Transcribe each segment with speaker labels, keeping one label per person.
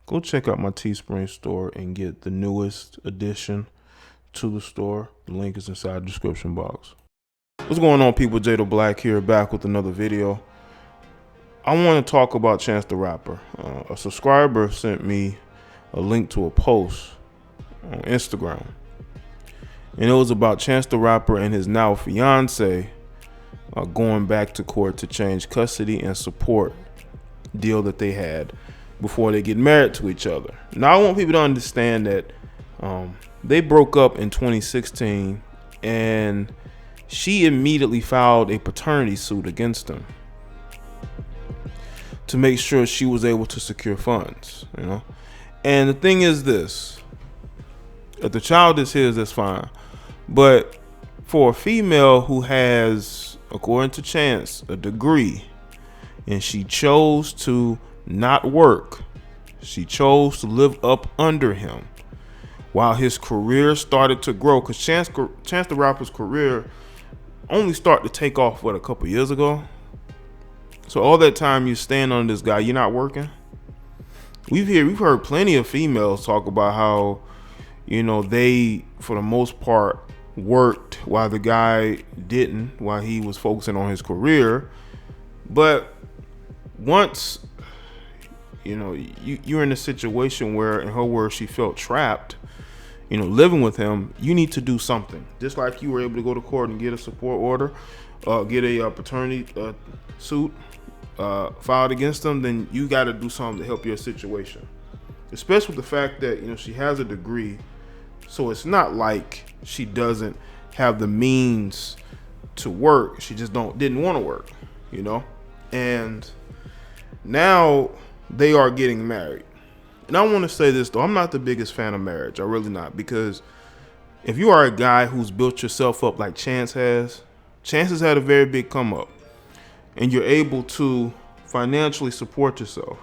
Speaker 1: go check out my Teespring store and get the newest addition to the store. The link is inside the description box. What's going on, people? Jay the Black here, back with another video. I want to talk about Chance the Rapper. A subscriber sent me a link to a post on Instagram, and it was about Chance the Rapper and his now fiance going back to court to change custody and support deal that they had before they get married to each other. Now, I want people to understand that they broke up in 2016, and she immediately filed a paternity suit against him to make sure she was able to secure funds, you know. And the thing is this: if the child is his, that's fine. But for a female who has, according to Chance, a degree, and she chose to not work, she chose to live up under him while his career started to grow, because Chance the Rapper's career only started to take off, a couple years ago. So all that time you stand on this guy, you're not working. We've heard plenty of females talk about how, you know, they, for the most part, worked while the guy didn't, while he was focusing on his career. But once, you know, you're in a situation where, in her words, she felt trapped, you know, living with him, you need to do something. Just like you were able to go to court and get a support order, get a paternity suit filed against them, then you got to do something to help your situation. Especially with the fact that, you know, she has a degree, so it's not like she doesn't have the means to work. She just didn't want to work, you know. And now they are getting married. And I want to say this, though, I'm not the biggest fan of marriage. I'm really not, because if you are a guy who's built yourself up like Chance has had a very big come up, and you're able to financially support yourself,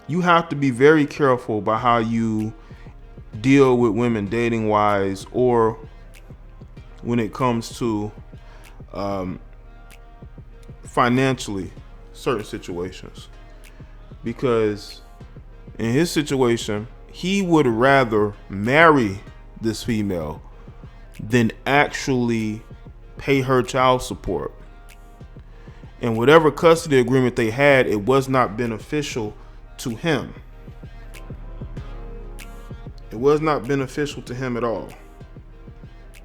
Speaker 1: you have to be very careful about how you deal with women dating wise, or when it comes to financially certain situations. Because in his situation, he would rather marry this female than actually pay her child support. And whatever custody agreement they had, it was not beneficial to him. It was not beneficial to him at all,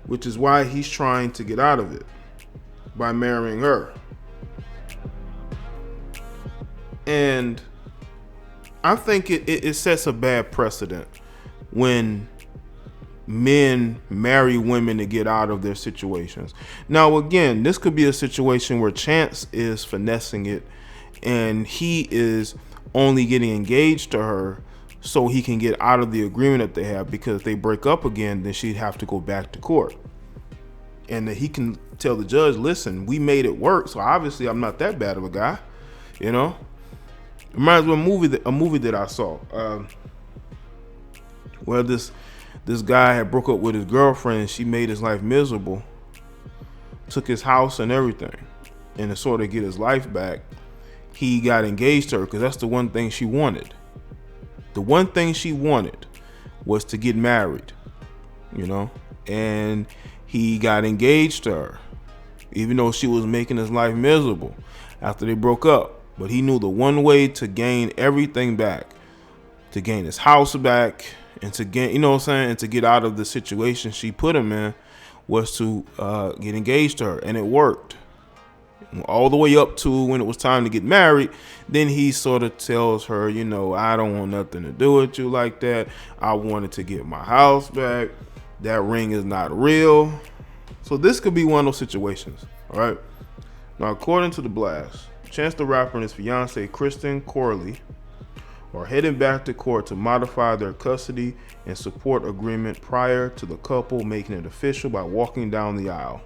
Speaker 1: which is why he's trying to get out of it by marrying her. And I think it sets a bad precedent when men marry women to get out of their situations. Now, again, this could be a situation where Chance is finessing it, and he is only getting engaged to her so he can get out of the agreement that they have, because if they break up again, then she'd have to go back to court. And that he can tell the judge, listen, we made it work, so obviously I'm not that bad of a guy, you know. It reminds me of a movie that I saw, where this guy had broke up with his girlfriend, and she made his life miserable, took his house and everything, and to sort of get his life back, he got engaged to her, because that's the one thing she wanted. The one thing she wanted was to get married, you know, and he got engaged to her, even though she was making his life miserable after they broke up. But he knew the one way to gain everything back, to gain his house back, and to get, you know what I'm saying, and to get out of the situation she put him in, was to get engaged to her. And it worked all the way up to when it was time to get married. Then he sort of tells her, you know, I don't want nothing to do with you like that. I wanted to get my house back. That ring is not real. So this could be one of those situations. All right. Now, according to the blast, Chance the Rapper and his fiancée, Kirsten, are heading back to court to modify their custody and support agreement prior to the couple making it official by walking down the aisle.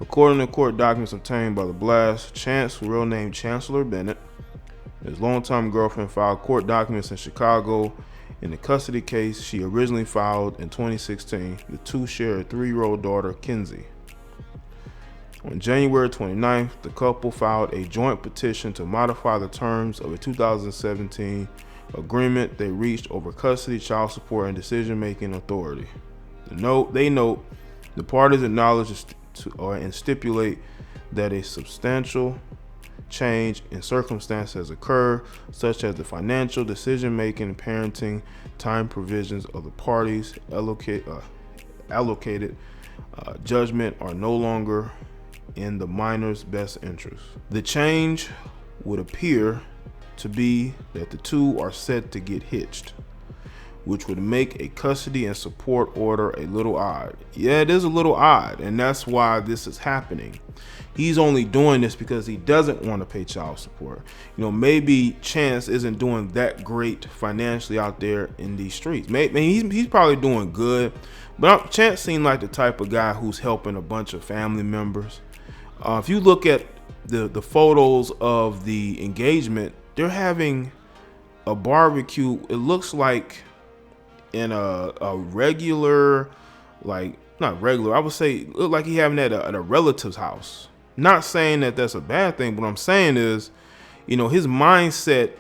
Speaker 1: According to court documents obtained by the blast, Chance, real name Chancellor Bennett, his longtime girlfriend, filed court documents in Chicago in the custody case she originally filed in 2016. The two share a 3-year-old daughter, Kinsey. On January 29th, the couple filed a joint petition to modify the terms of a 2017 agreement they reached over custody, child support, and decision-making authority. They note the parties acknowledge and stipulate that a substantial change in circumstance has occurred, such as the financial decision-making and parenting time provisions of the parties allocated judgment are no longer in the minor's best interest. The change would appear to be that the two are set to get hitched, which would make a custody and support order a little odd. Yeah, it is a little odd, and that's why this is happening. He's only doing this because he doesn't want to pay child support. You know, maybe Chance isn't doing that great financially out there in these streets. Maybe he's probably doing good, but Chance seemed like the type of guy who's helping a bunch of family members. If you look at the photos of the engagement, they're having a barbecue. It looks like in a regular, like not regular, I would say it looked like he having that at a relative's house. Not saying that that's a bad thing, but what I'm saying is, you know, his mindset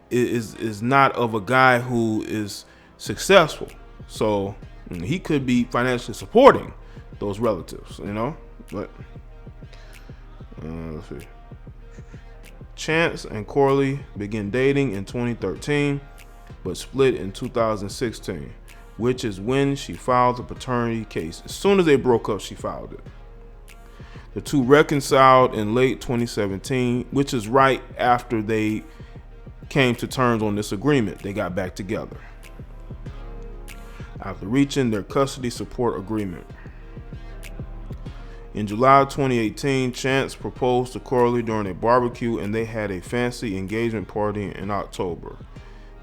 Speaker 1: is not of a guy who is successful. So he could be financially supporting those relatives, you know. But let's see. Chance and Khloe began dating in 2013, but split in 2016, which is when she filed the paternity case. As soon as they broke up, she filed it. The two reconciled in late 2017, which is right after they came to terms on this agreement. They got back together after reaching their custody support agreement. In July 2018, Chance proposed to Khloe during a barbecue, and they had a fancy engagement party in October.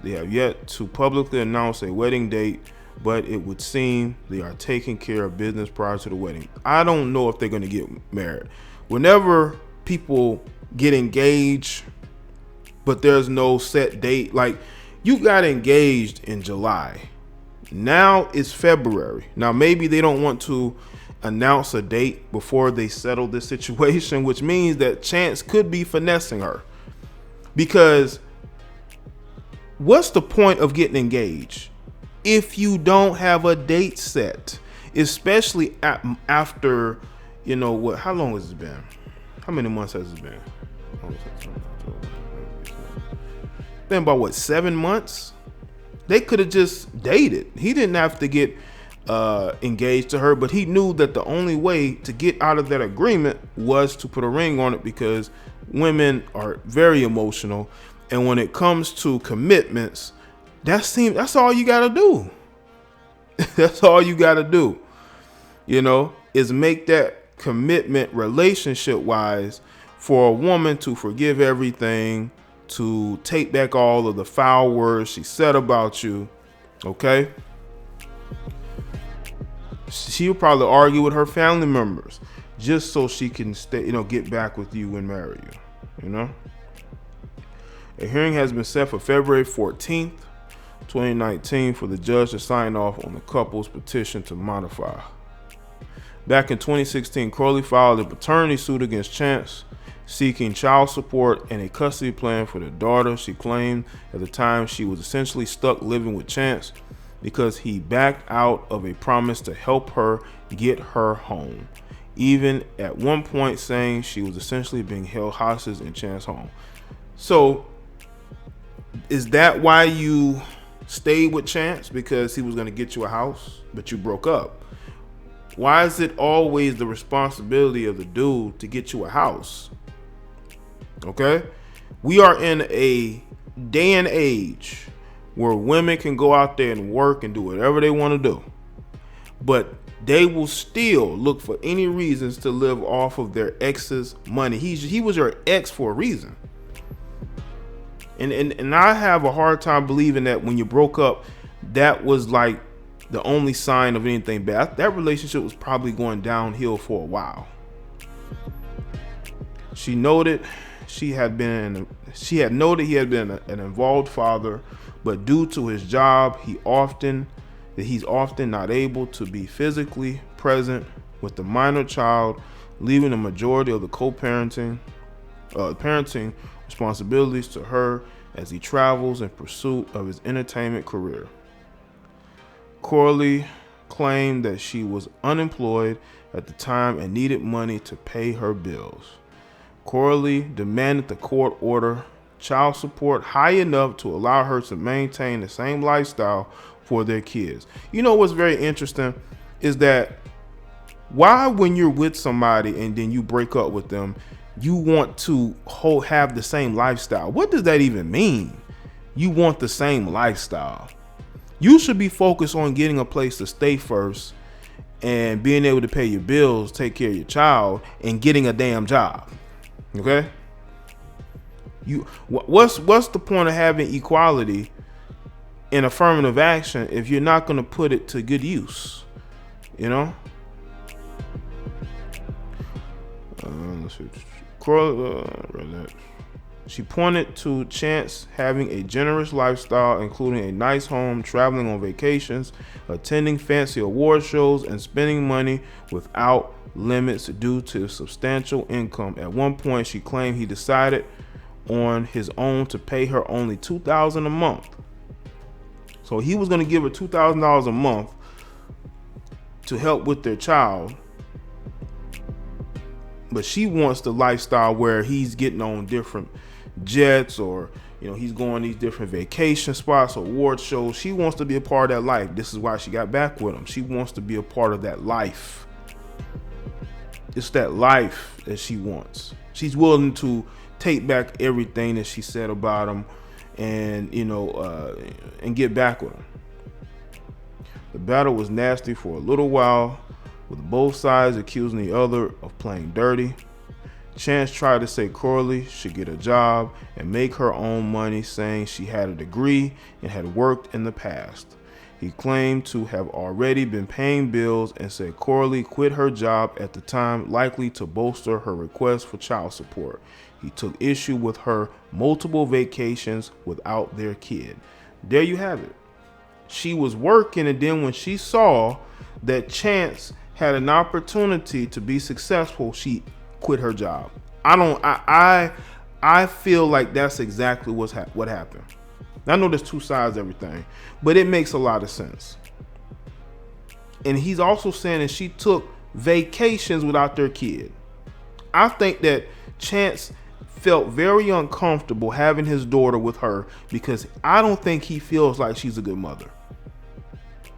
Speaker 1: They have yet to publicly announce a wedding date, but it would seem they are taking care of business prior to the wedding. I don't know if they're going to get married. Whenever people get engaged, but there's no set date, like you got engaged in July. Now it's February. Now maybe they don't want to announce a date before they settle this situation, which means that Chance could be finessing her. Because what's the point of getting engaged if you don't have a date set, especially after, you know what, how long has it been? How many months has it been? Been about what, 7 months? They could have just dated. He didn't have to get engaged to her, but he knew that the only way to get out of that agreement was to put a ring on it, because women are very emotional, and when it comes to commitments, that's all you gotta do. That's all you gotta do, you know, is make that commitment relationship wise for a woman to forgive everything, to take back all of the foul words she said about you. Okay, she'll probably argue with her family members just so she can stay, you know, get back with you and marry you, you know. A hearing has been set for February 14th, 2019 for the judge to sign off on the couple's petition to modify. Back in 2016, Crowley filed a paternity suit against Chance, seeking child support and a custody plan for their daughter. She claimed at the time she was essentially stuck living with Chance because he backed out of a promise to help her get her home, even at one point saying she was essentially being held hostage in Chance's home. So is that why you stayed with Chance? Because he was going to get you a house, but you broke up? Why is it always the responsibility of the dude to get you a house? Okay, we are in a day and age where women can go out there and work and do whatever they want to do, but they will still look for any reasons to live off of their ex's money. He was your ex for a reason. And I have a hard time believing that when you broke up, that was like the only sign of anything bad. That relationship was probably going downhill for a while. She noted he had been an involved father, but due to his job, he's often not able to be physically present with the minor child leaving the majority of the parenting responsibilities to her as he travels in pursuit of his entertainment career. Crowley claimed that she was unemployed at the time and needed money to pay her bills. Crowley demanded the court order child support high enough to allow her to maintain the same lifestyle for their kids. You know what's very interesting is that why, when you're with somebody and then you break up with them, you want to have the same lifestyle? What does that even mean? You want the same lifestyle. You should be focused on getting a place to stay first and being able to pay your bills, take care of your child, and getting a damn job. Okay? What's the point of having equality in affirmative action if you're not going to put it to good use? You know? Let's see. She pointed to Chance having a generous lifestyle, including a nice home, traveling on vacations, attending fancy award shows, and spending money without limits due to substantial income. At one point, she claimed he decided on his own to pay her only $2,000 a month. So he was going to give her $2,000 a month to help with their child. But she wants the lifestyle where he's getting on different jets, or he's going these different vacation spots, award shows. She wants to be a part of that life. This is why she got back with him. She wants to be a part of that life. It's that life that she wants. She's willing to take back everything that she said about him, and and get back with him. The battle was nasty for a little while, with both sides accusing the other of playing dirty. Chance tried to say Crowley should get a job and make her own money, saying she had a degree and had worked in the past. He claimed to have already been paying bills and said Crowley quit her job at the time, likely to bolster her request for child support. He took issue with her multiple vacations without their kid. There you have it. She was working, and then when she saw that Chance had an opportunity to be successful, she quit her job. I feel like that's exactly what happened. I know there's two sides to everything, but it makes a lot of sense. And he's also saying that she took vacations without their kid. I think that Chance felt very uncomfortable having his daughter with her, because I don't think he feels like she's a good mother.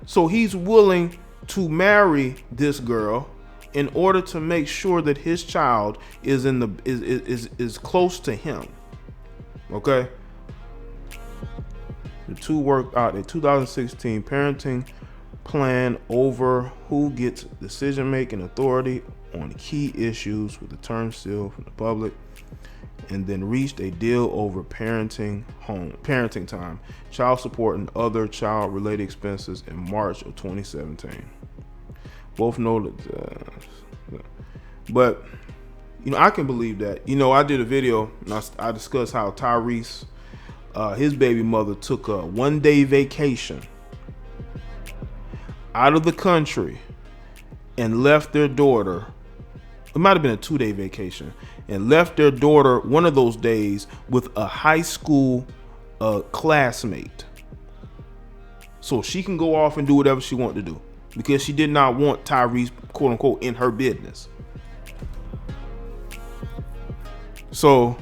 Speaker 1: So he's willing to marry this girl in order to make sure that his child is is close to him. Okay? The two worked out a 2016 parenting plan over who gets decision-making authority on key issues with the term sealed from the public, and then reached a deal over parenting time, child support, and other child-related expenses in March of 2017. Both know that, but I can believe that. I did a video and I discussed how Tyrese, his baby mother, took a one-day vacation out of the country and left their daughter. It might have been a 2-day vacation, and left their daughter one of those days with a high school classmate, so she can go off and do whatever she wanted to do, because she did not want Tyrese, quote unquote, in her business. So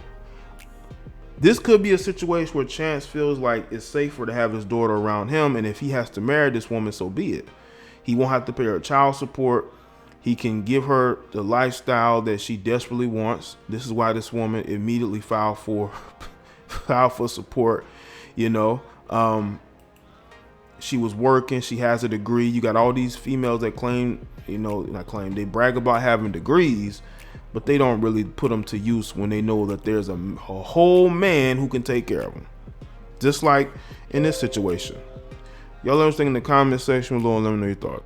Speaker 1: this could be a situation where Chance feels like it's safer to have his daughter around him, and if he has to marry this woman, so be it. He won't have to pay her child support. He can give her the lifestyle that she desperately wants. This is why this woman immediately filed for support. She was working. She has a degree. You got all these females that claim, they brag about having degrees, but they don't really put them to use when they know that there's a whole man who can take care of them. Just like in this situation. Y'all let us think in the comment section below and let me know your thoughts.